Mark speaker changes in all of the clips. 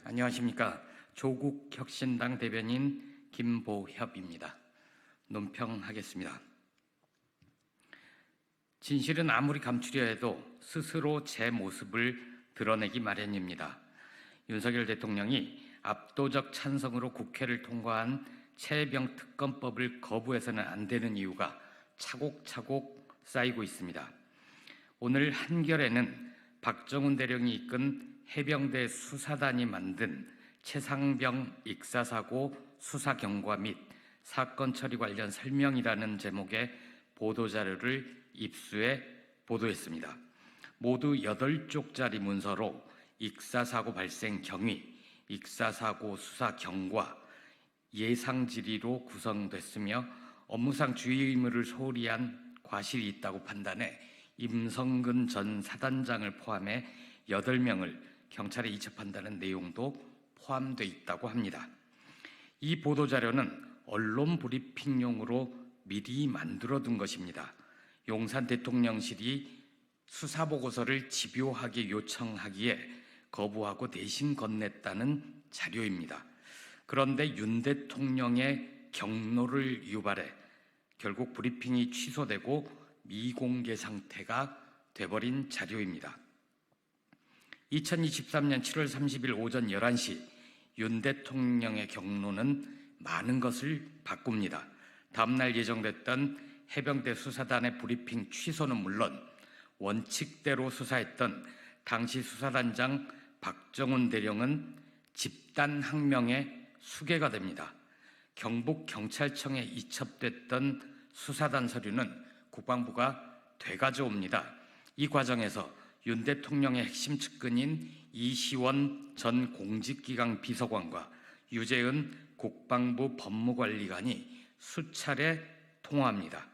Speaker 1: 안녕하십니까. 조국혁신당 대변인 김보협입니다. 논평하겠습니다. 진실은 아무리 감추려 해도 스스로 제 모습을 드러내기 마련입니다. 윤석열 대통령이 압도적 찬성으로 국회를 통과한 최혜병 특검법을 거부해서는 안 되는 이유가 차곡차곡 쌓이고 있습니다. 오늘 한겨레는 박정훈 대령이 이끈 해병대 수사단이 만든 최상병 익사사고 수사 경과 및 사건 처리 관련 설명이라는 제목의 보도자료를 입수해 보도했습니다. 모두 8쪽짜리 문서로 익사사고 발생 경위, 익사사고 수사 경과, 예상 질의로 구성됐으며 업무상 주의 의무를 소홀히 한 과실이 있다고 판단해 임성근 전 사단장을 포함해 8명을 경찰에 이첩한다는 내용도 포함되어 있다고 합니다. 이 보도자료는 언론 브리핑용으로 미리 만들어둔 것입니다. 용산 대통령실이 수사보고서를 집요하게 요청하기에 거부하고 대신 건넸다는 자료입니다. 그런데 윤 대통령의 경로를 유발해 결국 브리핑이 취소되고 미공개 상태가 돼버린 자료입니다. 2023년 7월 30일 오전 11시 윤 대통령의 경로는 많은 것을 바꿉니다. 다음날 예정됐던 해병대 수사단의 브리핑 취소는 물론 원칙대로 수사했던 당시 수사단장 박정훈 대령은 집단 항명에 수괴가 됩니다. 경북경찰청에 이첩됐던 수사단 서류는 국방부가 되가져옵니다. 이 과정에서 윤 대통령의 핵심 측근인 이시원 전 공직기강 비서관과 유재은 국방부 법무관리관이 수차례 통화합니다.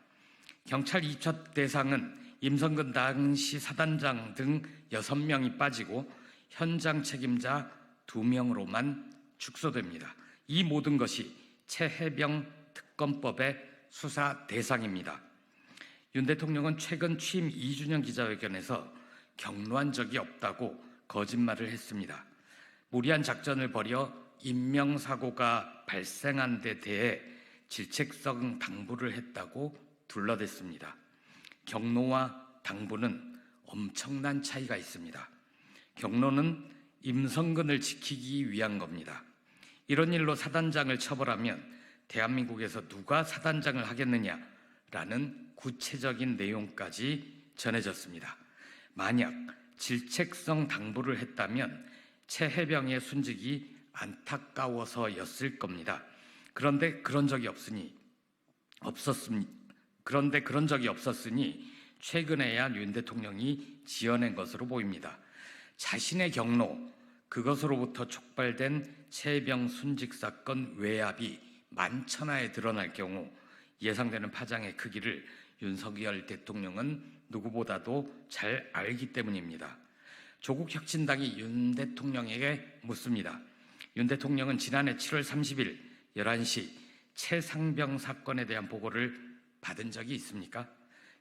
Speaker 1: 경찰 이첩 대상은 임성근 당시 사단장 등 6명이 빠지고 현장 책임자 2명으로만 축소됩니다. 이 모든 것이 최혜병 특검법의 수사 대상입니다. 윤 대통령은 최근 취임 2주년 기자회견에서 경로한 적이 없다고 거짓말을 했습니다. 무리한 작전을 벌여 인명사고가 발생한 데 대해 질책성 당부를 했다고 둘러댔습니다. 경로와 당부는 엄청난 차이가 있습니다. 경로는 임성근을 지키기 위한 겁니다. 이런 일로 사단장을 처벌하면 대한민국에서 누가 사단장을 하겠느냐라는 구체적인 내용까지 전해졌습니다. 만약 질책성 당부를 했다면 최혜병의 순직이 안타까워서였을 겁니다. 그런데 그런 적이 없었으니 최근에야 윤 대통령이 지어낸 것으로 보입니다. 자신의 경로, 그것으로부터 촉발된 최혜병 순직 사건 외압이 만천하에 드러날 경우 예상되는 파장의 크기를 윤석열 대통령은 누구보다도 잘 알기 때문입니다. 조국혁신당이 윤 대통령에게 묻습니다. 윤 대통령은 지난해 7월 30일 11시 최상병 사건에 대한 보고를 받은 적이 있습니까?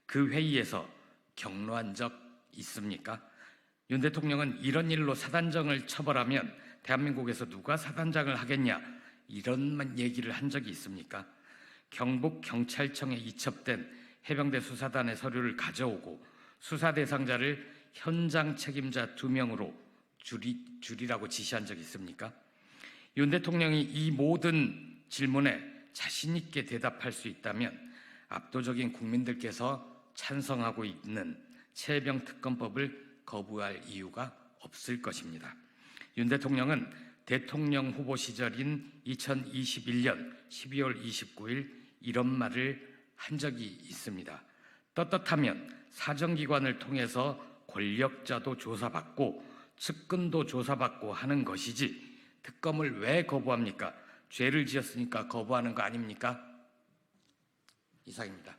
Speaker 1: 그 회의에서 경로한 적 있습니까? 윤 대통령은 이런 일로 사단장을 처벌하면 대한민국에서 누가 사단장을 하겠냐 이런 얘기를 한 적이 있습니까? 경북경찰청에 이첩된 해병대 수사단의 서류를 가져오고 수사 대상자를 현장 책임자 2명으로 줄이라고 지시한 적이 있습니까? 윤 대통령이 이 모든 질문에 자신 있게 대답할 수 있다면 압도적인 국민들께서 찬성하고 있는 최혜병 특검법을 거부할 이유가 없을 것입니다. 윤 대통령은 대통령 후보 시절인 2021년 12월 29일 이런 말을 한 적이 있습니다. 떳떳하면 사정기관을 통해서 권력자도 조사받고 측근도 조사받고 하는 것이지 특검을 왜 거부합니까? 죄를 지었으니까 거부하는 거 아닙니까? 이상입니다.